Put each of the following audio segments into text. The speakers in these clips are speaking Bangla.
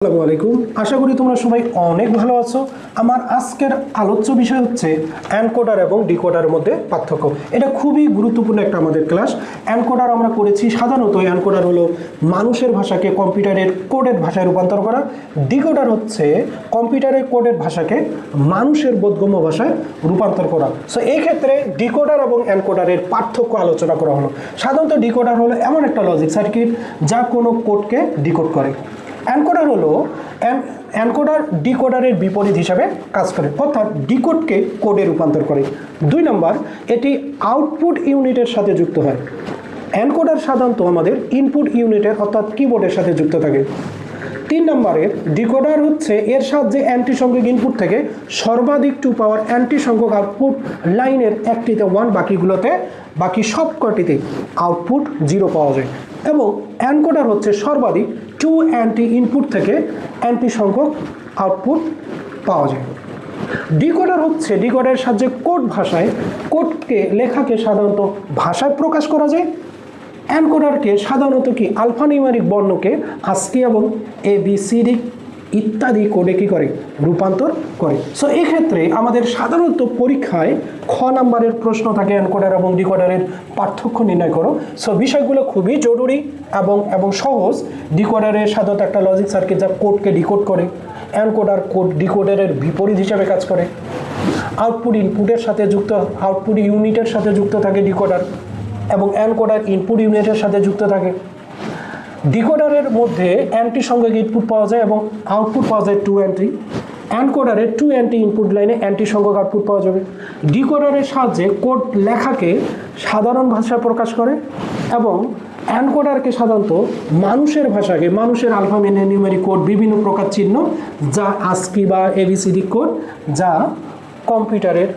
আসসালামু আলাইকুম। আশা করি তোমরা সবাই অনেক ভালো আছো। আমার আজকের আলোচ্য বিষয় হচ্ছে এনকোডার এবং ডিকোডারের মধ্যে পার্থক্য। এটা খুবই গুরুত্বপূর্ণ একটা আমাদের ক্লাস। এনকোডার আমরা করেছি, সাধারণত এনকোডার হলো মানুষের ভাষাকে কম্পিউটারের কোডেড ভাষায় রূপান্তর করা। ডিকোডার হচ্ছে কম্পিউটারের কোডেড ভাষাকে মানুষের বোধগম্য ভাষায় রূপান্তর করা। সো এই ক্ষেত্রে ডিকোডার এবং এনকোডারের পার্থক্য আলোচনা করা হলো। সাধারণত ডিকোডার হলো এমন একটা লজিক সার্কিট যা কোনো কোডকে ডিকোড করে। এনকোডার হলো এনকোডার ডিকোডারের বিপরীত হিসাবে কাজ করে, অর্থাৎ ডিকোডকে কোডে রূপান্তর করে। 2 নম্বর, এটি আউটপুট ইউনিটের সাথে যুক্ত হয়। এনকোডার সাধারণত আমাদের ইনপুট ইউনিটের অর্থাৎ কিবোর্ডের সাথে যুক্ত থাকে। 3 নম্বরের ডিকোডার হচ্ছে এর সাহায্যে অ্যান্টি সংখ্যক ইনপুট থেকে সর্বাধিক 2 পাওয়ার অ্যান্টি সংখ্যক আউটপুট লাইনের একটিতে 1, বাকি সবকটিতে আউটপুট 0 পাওয়া যায়। এবং এনকোডার হচ্ছে সর্বাধিক 2 অ্যান্টি ইনপুট থেকে অ্যান্টি সংখ্যক আউটপুট পাওয়া যায়। ডিকোডার হচ্ছে ডিকোডারের সাহায্যে কোডকে লেখাকে সাধারণত ভাষায় প্রকাশ করা যায়। এনকোডারকে সাধারণত আলফানিউমেরিক বর্ণকে ASCII এবং ABCD ইত্যাদি কোডে করে রূপান্তর করে। সো এই ক্ষেত্রে আমাদের সাধারণত পরীক্ষায় খ নাম্বারের প্রশ্ন থাকে এনকোডার এবং ডিকোডারের পার্থক্য নির্ণয় করো। সো বিষয়গুলো খুবই জরুরি এবং সহজ। ডিকোডারের সাধারণত একটা লজিক সার্কিট যা কোডকে ডিকোড করে। এনকোডার কোড ডিকোডারের বিপরীত হিসাবে কাজ করে। আউটপুট ইনপুটের সাথে যুক্ত, আউটপুট ইউনিটের সাথে যুক্ত থাকে ডিকোডার, এবং এনকোডার ইনপুট ইউনিটের সাথে যুক্ত থাকে। ডিকোডারের মধ্যে অ্যান্টি সংখ্যক ইনপুট পাওয়া যায় এবং আউটপুট পাওয়া যায় 2 অ্যান্টি। এনকোডারের 2 অ্যান্টি ইনপুট লাইনে অ্যান্টি সংখ্যক আউটপুট পাওয়া যাবে। ডিকোডারের সাহায্যে কোড লেখাকে সাধারণ ভাষায় প্রকাশ করে, এবং এনকোডারকে সাধারণত মানুষের ভাষাকে, মানুষের আলফানিউমেরিক কোড, বিভিন্ন প্রকার চিহ্ন যা ASCII বা ABCD কোড, যা কম্পিউটারের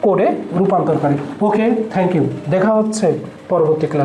কোডে রূপান্তর করে। ওকে, থ্যাংক ইউ। দেখা হচ্ছে পরবর্তী ক্লাস।